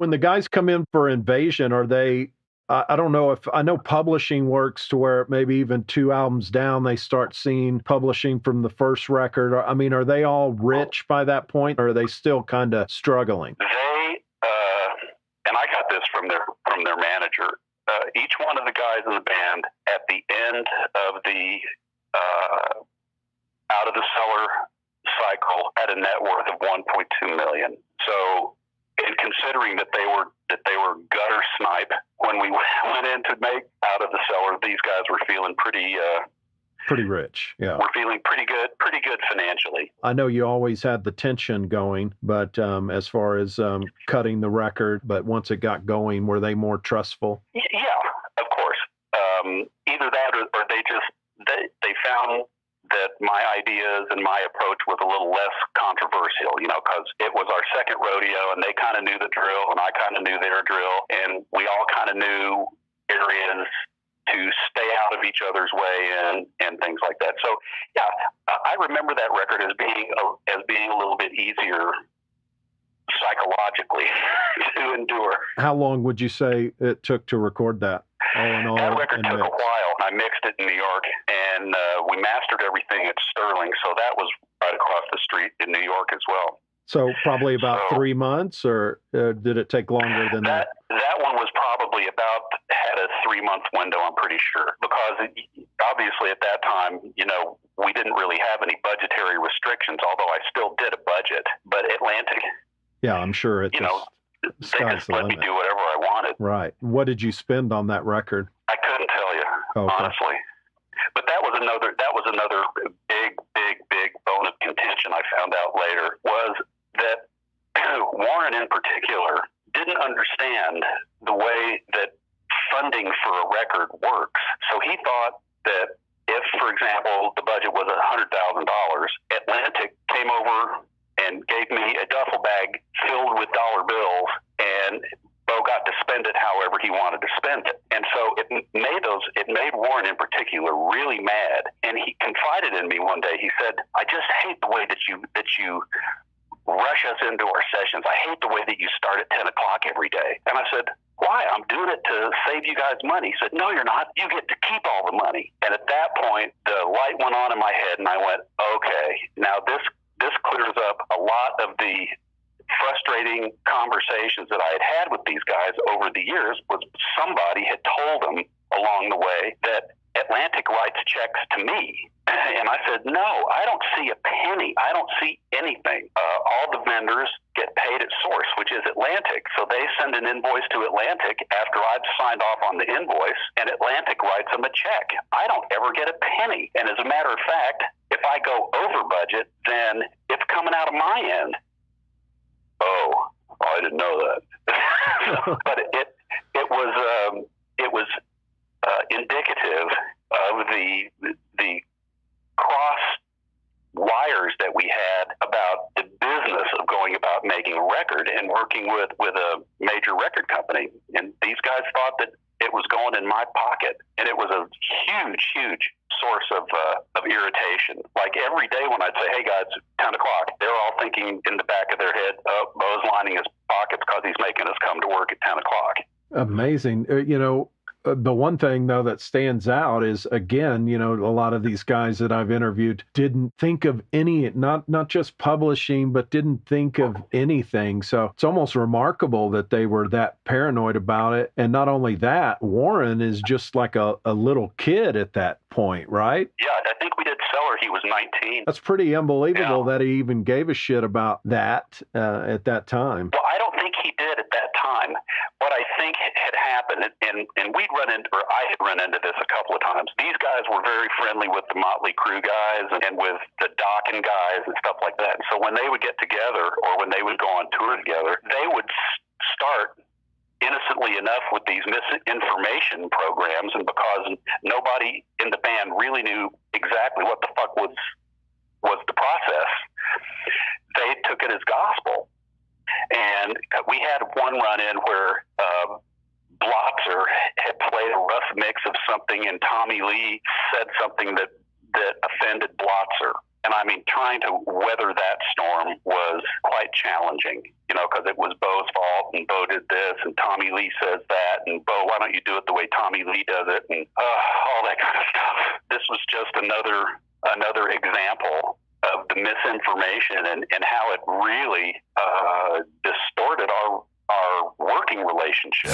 When the guys come in for Invasion, are they, I don't know if, I know publishing works to where maybe even 2 albums down, they start seeing publishing from the first record. I mean, are they all rich by that point, or are they still kind of struggling? And I got this from their manager. Each one of the guys in the band at the end of the out of the cellar cycle had a net worth of $1.2 million. So, and considering that they were gutter snipe when we went in to make Out of the Cellar, these guys were feeling pretty rich. Yeah, we're feeling pretty good financially. I know you always had the tension going, but as far as cutting the record, but once it got going, were they more trustful? Yeah, of course. Either that, or they found that my ideas and my approach was a little less controversial, because it was our second rodeo and they kind of knew the drill and I kind of knew their drill, and we all kind of knew areas to stay out of each other's way and things like that. So yeah, I remember that record as being a little bit easier psychologically to endure. How long would you say it took to record that? All in all, that record took a while. I mixed it in New York, and we mastered everything at Sterling, so that was right across the street in New York as well. So probably about 3 months, or did it take longer than that? That one was probably had a 3-month window, I'm pretty sure, because obviously at that time, we didn't really have any budgetary restrictions, although I still did a budget, but Atlantic. Yeah, I'm sure it they just let me do whatever I wanted. Right. What did you spend on that record? I couldn't tell you, honestly. But that was another big bone of contention I found out later, was that Warren in particular didn't understand the way that funding for a record works. So he thought that if, for example, the budget was $100,000, Atlantic came over and gave me a duffel bag filled with dollar bills, and Beau got to spend it however he wanted to spend it. And so it made Warren in particular really mad. And he confided in me one day. He said, "I just hate the way that you rush us into our sessions. I hate the way that you start at 10 o'clock every day." And I said, "Why? I'm doing it to save you guys money." He said, "No, you're not. You get to keep all the money." And at that point, the light went on in my head, and I went, okay, now this clears up a lot of the frustrating conversations that I had with these guys over the years. Was somebody had told them along the way that Atlantic writes checks to me. And I said, "No, I don't see a penny. I don't see anything. All the vendors get paid at source, which is Atlantic. So they send an invoice to Atlantic after I've signed off on the invoice, and Atlantic writes them a check. I don't ever get a penny. And as a matter of fact, if I go over budget, then it's coming out of my end." Oh, I didn't know that. But it was indicative of the cross wires that we had about the business of going about making a record and working with a major record company. And these guys thought that it was going in my pocket, and it was a huge source of irritation. Like every day when I'd say, "Hey guys, 10 o'clock, they're all thinking in the back of their head, "Oh, Beau's lining his pockets because he's making us come to work at 10 o'clock. Amazing. The one thing, though, that stands out is, again, a lot of these guys that I've interviewed didn't think of not just publishing, but didn't think of anything. So it's almost remarkable that they were that paranoid about it. And not only that, Warren is just like a little kid at that point, right? Yeah, I think we did Cellar. He was 19. That's pretty unbelievable that he even gave a shit about that at that time. Well, I don't think he did at that time. What I think had happened, and I had run into this a couple of times. These guys were very friendly with the Motley crew guys and with the Dokken guys and stuff like that. And so when they would get together or when they would go on tour together, they would start innocently enough with these misinformation programs, and because nobody in the band really knew exactly what the fuck was the process, they took it as gospel. And we had one run-in where Blotzer had played a rough mix of something, and Tommy Lee said something that offended Blotzer. And I mean, trying to weather that storm was quite challenging, because it was Beau's fault, and Beau did this, and Tommy Lee says that, and Beau, why don't you do it the way Tommy Lee does it, and all that kind of stuff. This was just another example of the misinformation and how it really distorted our working relationship.